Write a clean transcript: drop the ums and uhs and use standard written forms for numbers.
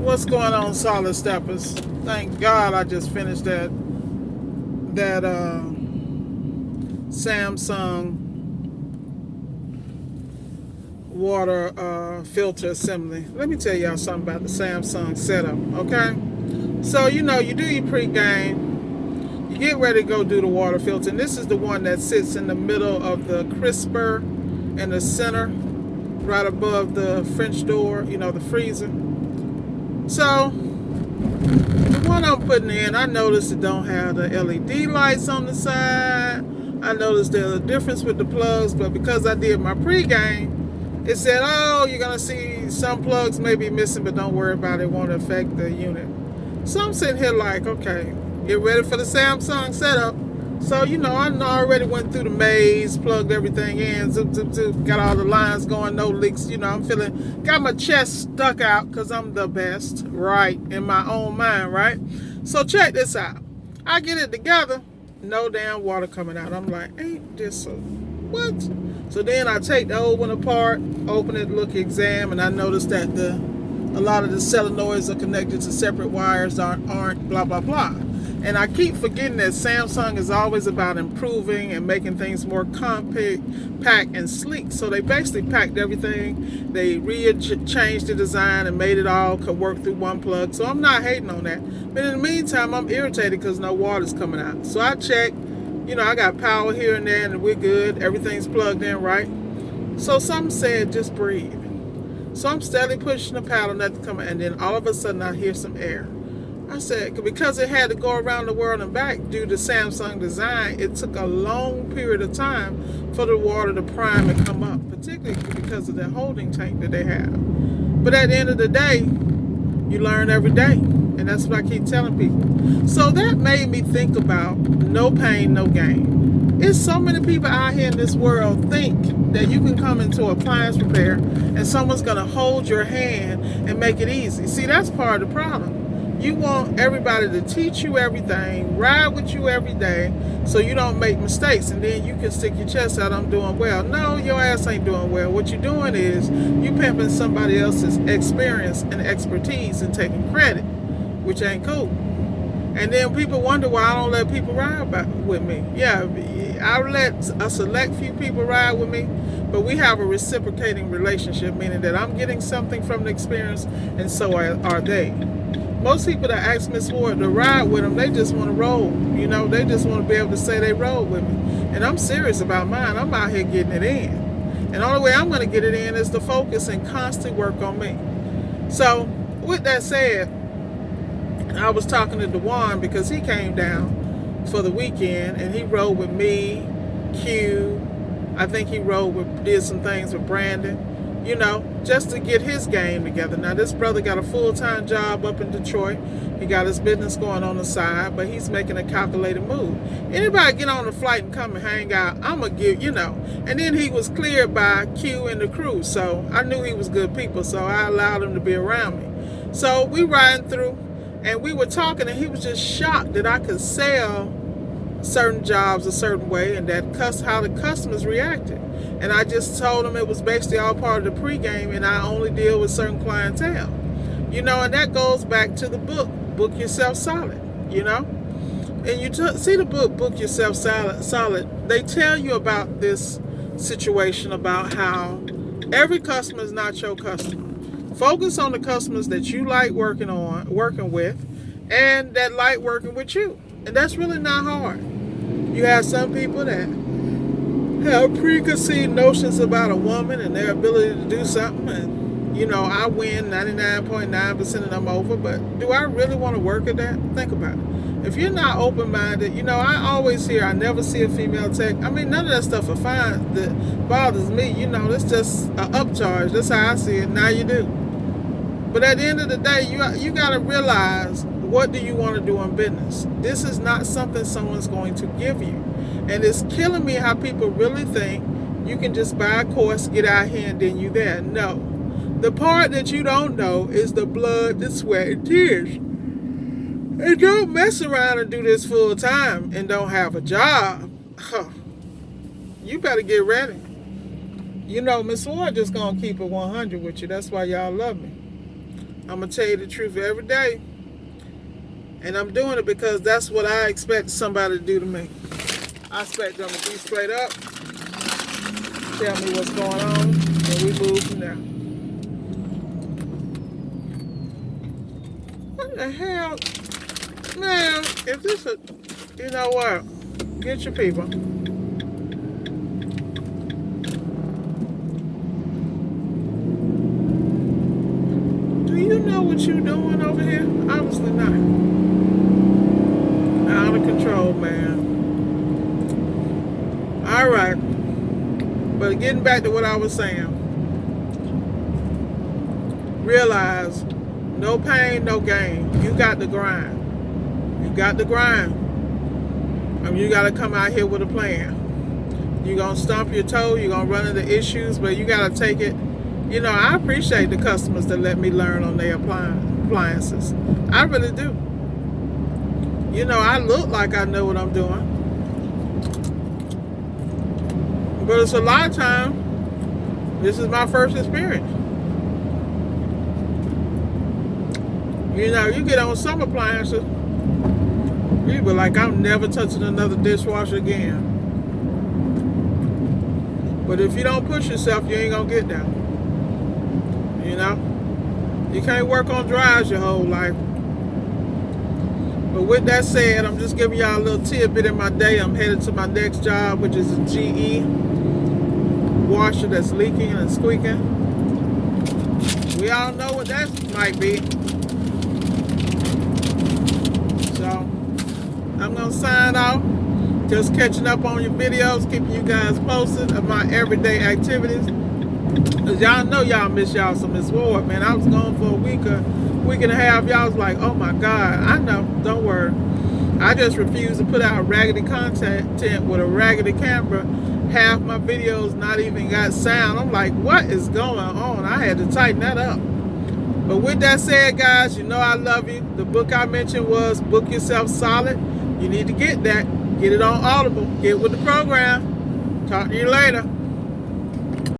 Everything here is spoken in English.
What's going on, Solid Steppers? Thank God I just finished that Samsung water filter assembly. Let me tell y'all something about the Samsung setup, okay? So you do your pre-game, you get ready to go do the water filter, and this is the one that sits in the middle of the crisper in the center, right above the French door, the freezer. So the one I'm putting in, I noticed it don't have the LED lights on the side. I noticed there's a difference with the plugs, but because I did my pre-game, it said, oh, you're gonna see some plugs may be missing, but don't worry about it, won't affect the unit. So I'm sitting here like, okay, get ready for the Samsung setup. So, I already went through the maze, plugged everything in, zoop, zoop, zoop, got all the lines going, no leaks. I'm got my chest stuck out because I'm the best, right, in my own mind, right? So check this out. I get it together, no damn water coming out. I'm like, ain't this what? So then I take the old one apart, open it, look, exam, and I noticed that a lot of the solenoids are connected to separate wires, aren't blah, blah, blah. And I keep forgetting that Samsung is always about improving and making things more compact and sleek. So they basically packed everything. They changed the design and made it all could work through one plug. So I'm not hating on that. But in the meantime, I'm irritated because no water's coming out. So I check, I got power here and there and we're good. Everything's plugged in, right? So some said just breathe. So I'm steadily pushing the paddle, nothing coming, and then all of a sudden I hear some air. I said, because it had to go around the world and back due to Samsung design, it took a long period of time for the water to prime and come up, particularly because of the holding tank that they have. But at the end of the day, you learn every day, and that's what I keep telling people. So that made me think about no pain, no gain. It's so many people out here in this world think that you can come into appliance repair and someone's going to hold your hand and make it easy. See, that's part of the problem. You want everybody to teach you everything, ride with you every day, so you don't make mistakes, and then you can stick your chest out, I'm doing well. No, your ass ain't doing well. What you're doing is you pimping somebody else's experience and expertise and taking credit, which ain't cool. And then people wonder why I don't let people ride with me. Yeah, I let a select few people ride with me, but we have a reciprocating relationship, meaning that I'm getting something from the experience, and so are they. Most people that ask Miss Ward to ride with them, they just want to roll. They just want to be able to say they rode with me. And I'm serious about mine. I'm out here getting it in. And the only way I'm going to get it in is to focus and constantly work on me. So, with that said, I was talking to Dewan because he came down for the weekend and he rode with me, Q. I think he did some things with Brandon. Just to get his game together. Now, this brother got a full-time job up in Detroit. He got his business going on the side, but he's making a calculated move. Anybody get on the flight and come and hang out, I'm going to give, And then he was cleared by Q and the crew, so I knew he was good people, so I allowed him to be around me. So we riding through, and we were talking, and he was just shocked that I could sell certain jobs a certain way and that how the customers reacted. And I just told him it was basically all part of the pregame and I only deal with certain clientele. And that goes back to the Book Yourself Solid, And you see the Book Yourself Solid, they tell you about this situation about how every customer is not your customer. Focus on the customers that you like working with and that like working with you. And that's really not hard. You have some people that have preconceived notions about a woman and their ability to do something. And, I win 99.9% of them over. But do I really want to work at that? Think about it. If you're not open-minded, I always hear I never see a female tech. I mean, none of that stuff are fine. That bothers me. It's just an upcharge. That's how I see it. Now you do. But at the end of the day, you got to realize, what do you want to do in business? This is not something someone's going to give you. And it's killing me how people really think you can just buy a course, get out here, and then you there. No. The part that you don't know is the blood, the sweat, and tears. And don't mess around and do this full time and don't have a job. You better get ready. Miss Ward just going to keep it 100 with you. That's why y'all love me. I'm going to tell you the truth every day. And I'm doing it because that's what I expect somebody to do to me. I expect them to be straight up, tell me what's going on, and we move from there. What the hell? Man, if this a, you know what? Get your people. Do you know what you're doing over here? Obviously not. Out of control, man. All right. But getting back to what I was saying. Realize, no pain, no gain. You got to grind. You got to grind. I mean, you got to come out here with a plan. You're going to stomp your toe. You're going to run into issues, but you got to take it. You know, I appreciate the customers that let me learn on their appliances. I really do. You know, I look like I know what I'm doing. But it's a lot of time, this is my first experience. You know, you get on some appliances, you be like, I'm never touching another dishwasher again. But if you don't push yourself, you ain't gonna get there. You know? You can't work on dries your whole life. But with that said, I'm just giving y'all a little tidbit in my day. I'm headed to my next job, which is a GE washer that's leaking and squeaking. We all know what that might be. So, I'm going to sign off. Just catching up on your videos, keeping you guys posted of my everyday activities. Because y'all know y'all miss y'all some Miss Ward, man. I was gone for a week and a half. Y'all was like, oh my God. I know, don't worry. I just refuse to put out raggedy content with a raggedy camera. Half my videos not even got sound. I'm like, what is going on? I had to tighten that up. But with that said, guys, you know I love you. The book I mentioned was Book Yourself Solid. You need to get that. Get it on Audible. Get with the program. Talk to you later.